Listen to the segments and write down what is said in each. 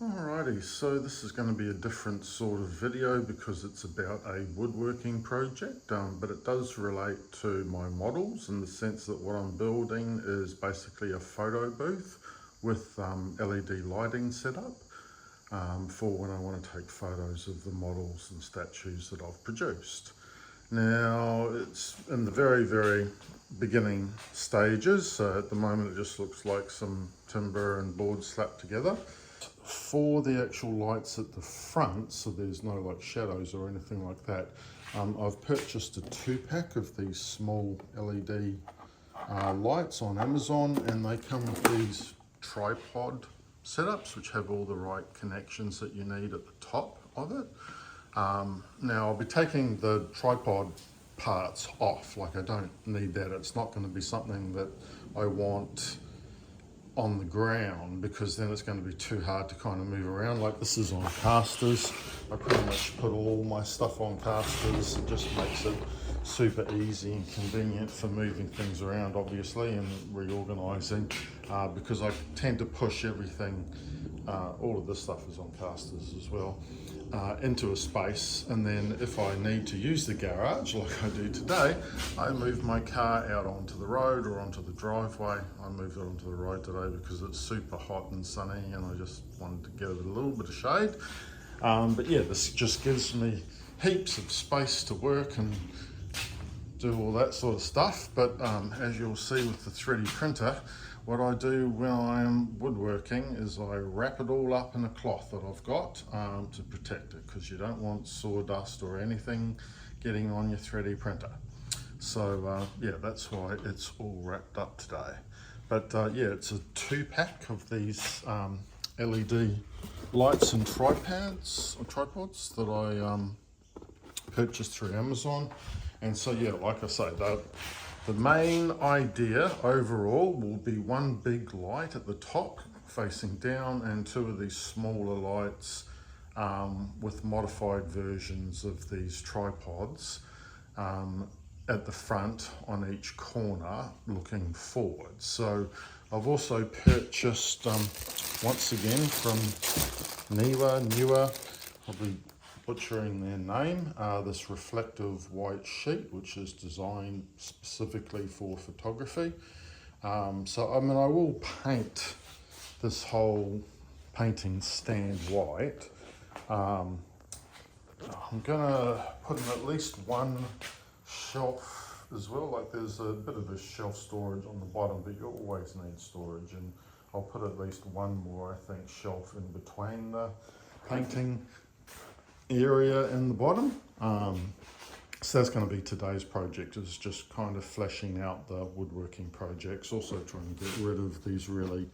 Alrighty, so this is going to be a different sort of video because it's about a woodworking project, but it does relate to my models in the sense that what I'm building is basically a photo booth with LED lighting set up for when I want to take photos of the models and statues that I've produced. Now, it's in the very, very beginning stages, so at the moment it just looks like some timber and boards slapped together. For the actual lights at the front, so there's no like shadows or anything like that, I've purchased a 2-pack of these small LED lights on Amazon, and they come with these tripod setups which have all the right connections that you need at the top of it. Now I'll be taking the tripod parts off, like I don't need that. It's not going to be something that I want on the ground because then it's going to be too hard to kind of move around. Like this is on casters. I pretty much put all my stuff on casters. It just makes it super easy and convenient for moving things around, obviously, and reorganizing because I tend to push everything, all of this stuff is on casters as well, into a space, and then if I need to use the garage like I do today, I move my car out onto the road or onto the driveway. I moved it onto the road today because it's super hot and sunny and I just wanted to give it a little bit of shade. But yeah, this just gives me heaps of space to work and do all that sort of stuff. But as you'll see with the 3D printer, what I do when I am woodworking is I wrap it all up in a cloth that I've got to protect it, because you don't want sawdust or anything getting on your 3D printer. So yeah, that's why it's all wrapped up today. But yeah, it's a 2-pack of these LED lights and tripods that I purchased through Amazon. And so yeah, like I say, the main idea overall will be one big light at the top facing down and 2 of these smaller lights with modified versions of these tripods at the front on each corner looking forward. So I've also purchased, once again from Newer, probably butchering their name, this reflective white sheet which is designed specifically for photography. So I mean, I will paint this whole painting stand white. I'm gonna put in at least one shelf as well. Like there's a bit of a shelf storage on the bottom, but you always need storage, and I'll put at least one more, I think, shelf in between the painting area in the bottom. So that's going to be today's project, is just kind of fleshing out the woodworking projects, also trying to get rid of these really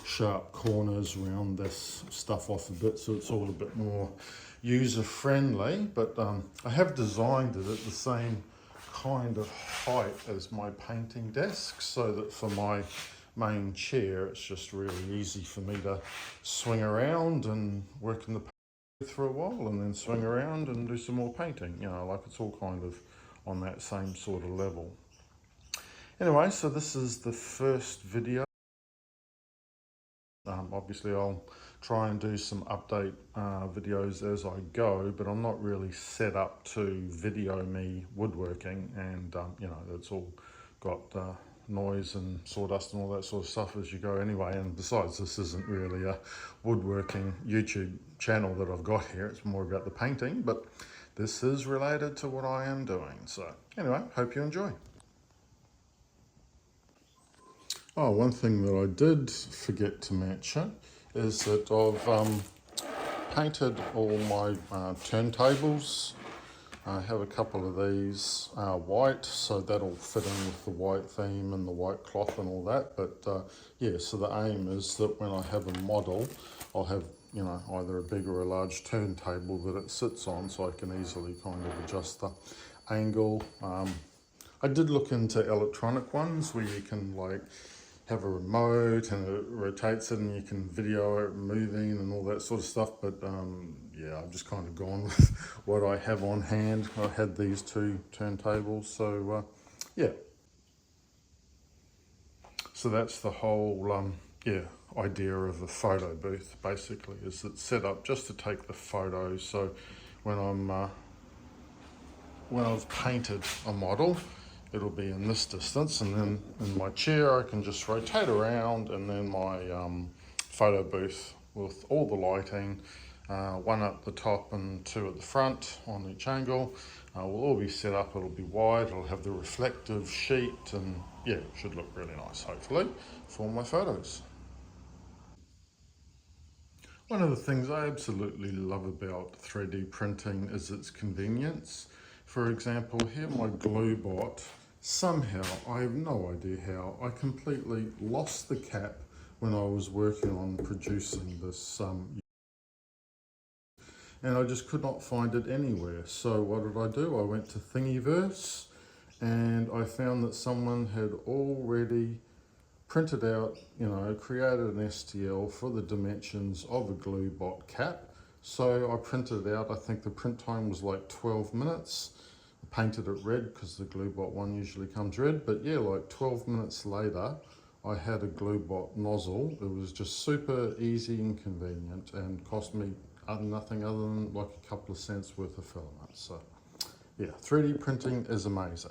sharp corners around this stuff off a bit so it's all a bit more user friendly. But I have designed it at the same kind of height as my painting desk, so that for my main chair it's just really easy for me to swing around and work in the for a while and then swing around and do some more painting, you know, like it's all kind of on that same sort of level. Anyway, so this is the first video. Obviously I'll try and do some update videos as I go, but I'm not really set up to video me woodworking, and you know, it's all got noise and sawdust and all that sort of stuff as you go anyway. And besides, this isn't really a woodworking YouTube channel that I've got here. It's more about the painting, but this is related to what I am doing. So anyway, hope you enjoy. Oh, one thing that I did forget to mention is that I've painted all my turntables. I have a couple of these white, so that'll fit in with the white theme and the white cloth and all that. But yeah, so the aim is that when I have a model, I'll have, you know, either a big or a large turntable that it sits on, so I can easily kind of adjust the angle. I did look into electronic ones where you can like have a remote and it rotates it and you can video it moving and all that sort of stuff. But yeah, I've just kind of gone with what I have on hand. I had these 2 turntables, so yeah. So that's the whole idea of a photo booth. Basically, is it's set up just to take the photos. So when I've painted a model, it'll be in this distance, and then in my chair I can just rotate around, and then my photo booth with all the lighting, one at the top and two at the front on each angle, will all be set up. It'll be wide, it'll have the reflective sheet, and yeah, it should look really nice, hopefully, for my photos. One of the things I absolutely love about 3D printing is its convenience. For example, here my glue bot, somehow, I have no idea how, I completely lost the cap when I was working on producing this and I just could not find it anywhere. So what did I do? I went to Thingiverse and I found that someone had already printed out, created an STL for the dimensions of a glue bot cap. So I printed it out. I think the print time was like 12 minutes. I painted it red because the glue bot one usually comes red. But yeah, like 12 minutes later, I had a glue bot nozzle. It was just super easy and convenient and cost me nothing other than like a couple of cents worth of filament. So yeah, 3D printing is amazing.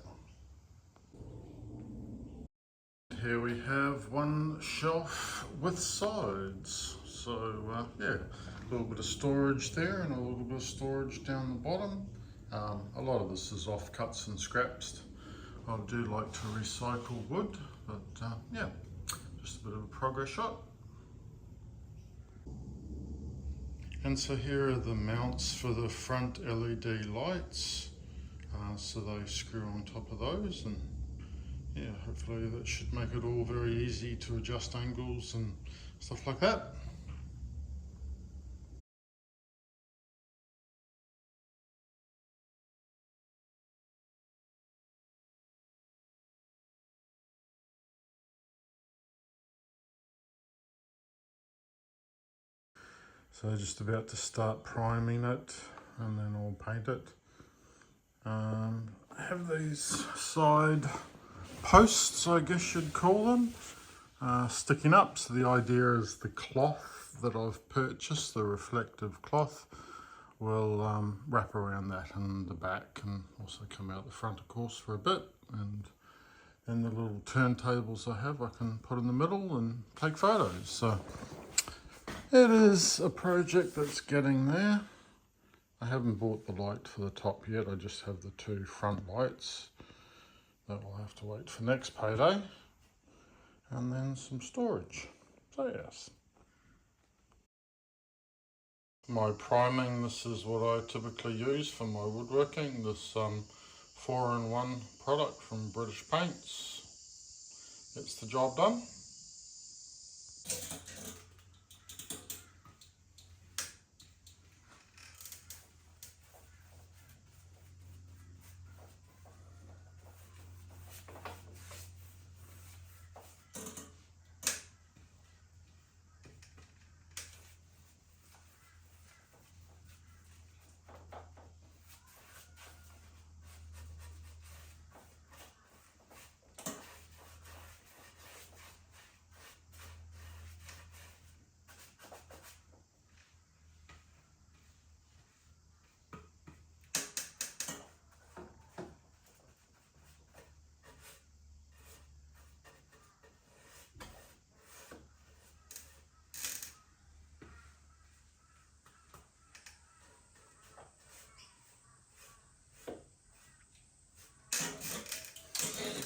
Here we have one shelf with sides. So yeah, a little bit of storage there and a little bit of storage down the bottom. A lot of this is offcuts and scraps. I do like to recycle wood, but yeah, just a bit of a progress shot. And so here are the mounts for the front LED lights. So they screw on top of those, and yeah, hopefully that should make it all very easy to adjust angles and stuff like that. So just about to start priming it, and then I'll paint it. I have these side posts, I guess you'd call them, sticking up. So the idea is the cloth that I've purchased, the reflective cloth, will wrap around that in the back and also come out the front, of course, for a bit. And then the little turntables I have, I can put in the middle and take photos. So it is a project that's getting there. I haven't bought the light for the top yet. I just have the two front lights. That will have to wait for next payday. And then some storage. So yes. My priming, this is what I typically use for my woodworking. This 4-in-1 product from British Paints. Gets the job done.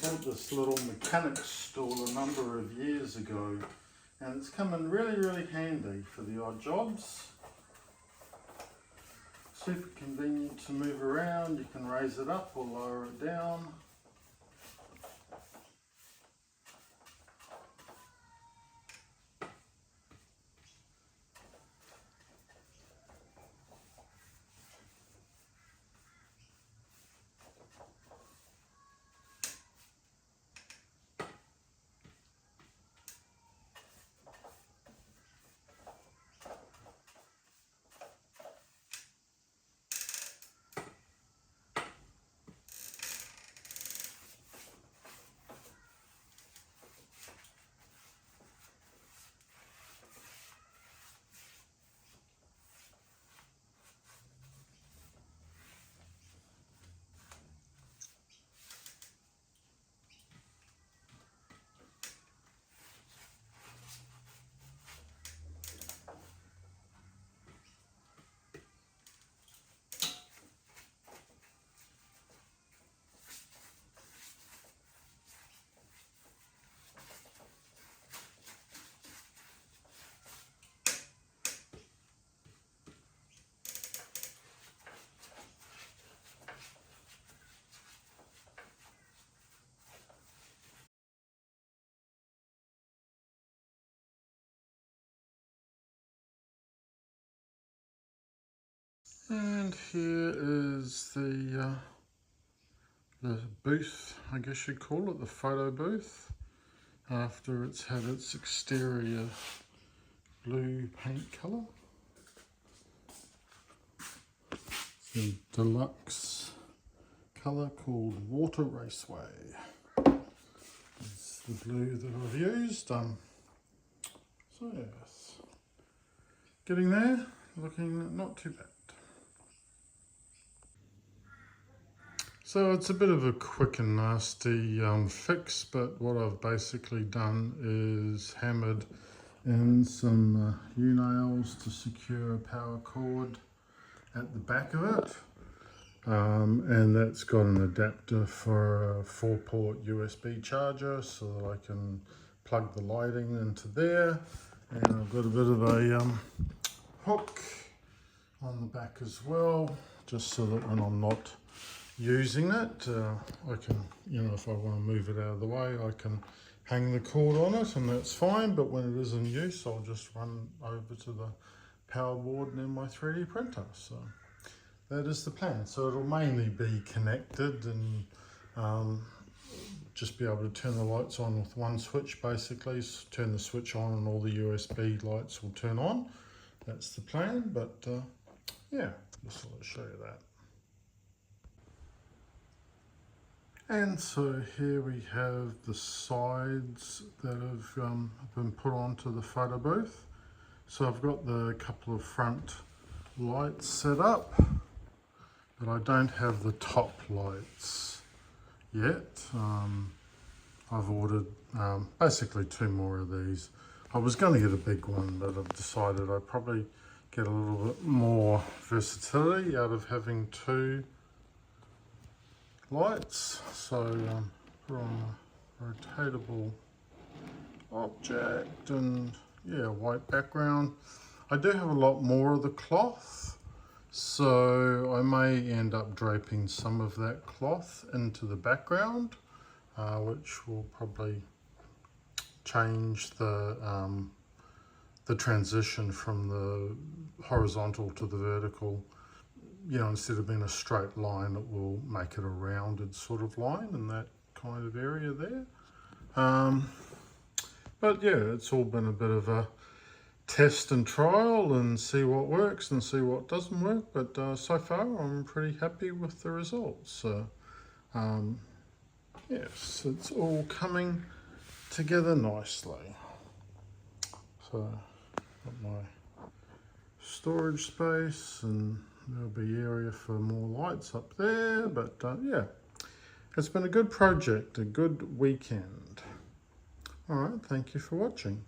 I bought this little mechanics stool a number of years ago, and it's come in really handy for the odd jobs. Super convenient to move around. You can raise it up or lower it down. And here is the booth, I guess you'd call it, the photo booth, after it's had its exterior blue paint colour. The deluxe colour called Water Raceway. It's the blue that I've used. So yes, getting there, looking not too bad. So it's a bit of a quick and nasty fix, but what I've basically done is hammered in some U-nails to secure a power cord at the back of it. And that's got an adapter for a 4-port USB charger so that I can plug the lighting into there. And I've got a bit of a hook on the back as well, just so that when I'm not using it, I can, if I want to move it out of the way, I can hang the cord on it and that's fine. But when it is in use, I'll just run over to the power board and then my 3D printer. So that is the plan. So it'll mainly be connected and just be able to turn the lights on with one switch, basically. So turn the switch on and all the USB lights will turn on. That's the plan, but yeah, just want to show you that. And so here we have the sides that have been put onto the photo booth. So I've got the couple of front lights set up, but I don't have the top lights yet. I've ordered basically 2 more of these. I was going to get a big one, but I've decided I'd probably get a little bit more versatility out of having 2 lights. So put on a rotatable object and yeah, white background. I do have a lot more of the cloth, so I may end up draping some of that cloth into the background, which will probably change the transition from the horizontal to the vertical. Instead of being a straight line, it will make it a rounded sort of line in that kind of area there. But yeah, it's all been a bit of a test and trial and see what works and see what doesn't work. But so far, I'm pretty happy with the results. So yes, it's all coming together nicely. So got my storage space and there'll be area for more lights up there, but yeah, it's been a good project, a good weekend. All right, thank you for watching.